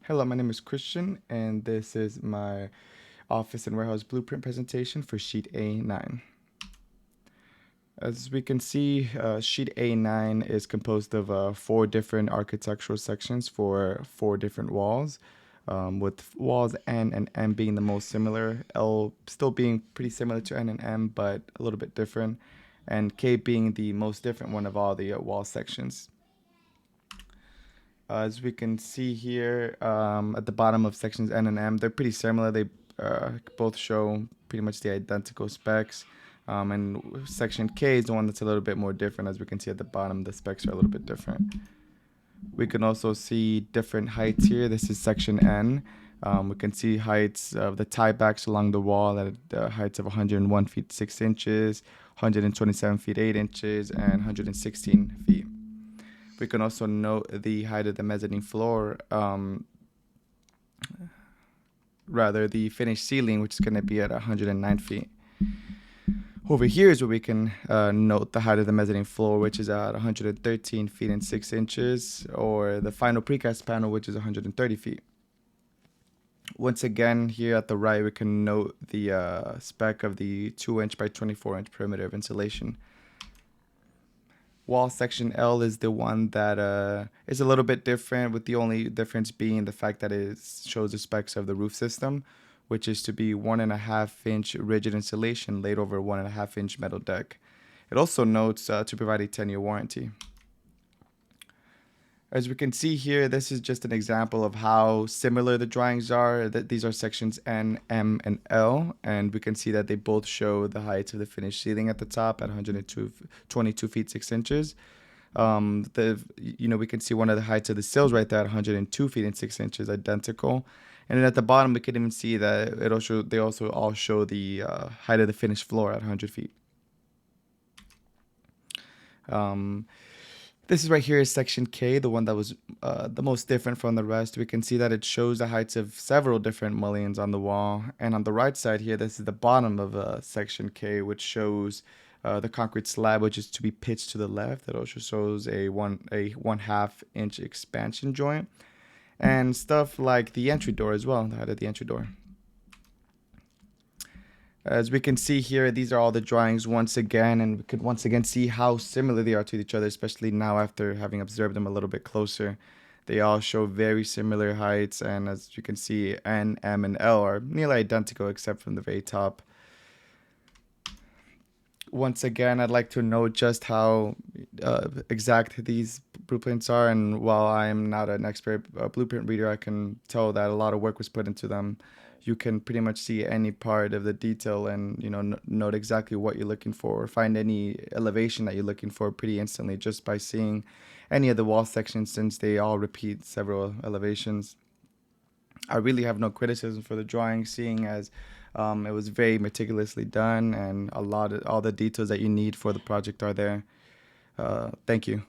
Hello, my name is Christian, and this is my office and warehouse blueprint presentation for sheet A9. As we can see, sheet A9 is composed of 4 different architectural sections for 4 different walls, with walls N and M being the most similar, L still being pretty similar to N and M, but a little bit different, and K being the most different one of all the wall sections. As we can see here, at the bottom of sections N and M, they're pretty similar. They both show pretty much the identical specs. And section K is the one that's a little bit more different. As we can see at the bottom, the specs are a little bit different. We can also see different heights here. This is section N. We can see heights of the tiebacks along the wall at heights of 101 feet 6 inches, 127 feet 8 inches, and 116 feet. We can also note the height of the mezzanine floor, the finished ceiling, which is going to be at 109 feet. Over here is where we can note the height of the mezzanine floor, which is at 113 feet and 6 inches, or the final precast panel, which is 130 feet. Once again, here at the right, we can note the spec of the 2-inch by 24-inch perimeter of insulation. Wall section L is the one that is a little bit different, with the only difference being the fact that it shows the specs of the roof system, which is to be 1.5-inch rigid insulation laid over a 1.5-inch metal deck. It also notes to provide a 10-year warranty. As we can see here, this is just an example of how similar the drawings are. These are sections N, M, and L, and we can see that they both show the heights of the finished ceiling at the top at 122 feet 6 inches. We can see one of the heights of the sills right there at 102 feet and 6 inches, identical. And then at the bottom, we can even see that they also all show the height of the finished floor at 100 feet. This is right here is section K, the one that was the most different from the rest. We can see that it shows the heights of several different mullions on the wall. And on the right side here, this is the bottom of section K, which shows the concrete slab, which is to be pitched to the left. It also shows a 1/2-inch expansion joint. And stuff like the entry door as well, the height of the entry door. As we can see here, these are all the drawings once again, and we could once again see how similar they are to each other, especially now after having observed them a little bit closer. They all show very similar heights, and as you can see, N, M, and L are nearly identical except from the very top. Once again, I'd like to note just how exact these blueprints are, and while I am not an expert blueprint reader, I can tell that a lot of work was put into them. You can pretty much see any part of the detail and note exactly what you're looking for, or find any elevation that you're looking for pretty instantly just by seeing any of the wall sections, since they all repeat several elevations. I really have no criticism for the drawing, seeing as it was very meticulously done, and all the details that you need for the project are there. Thank you.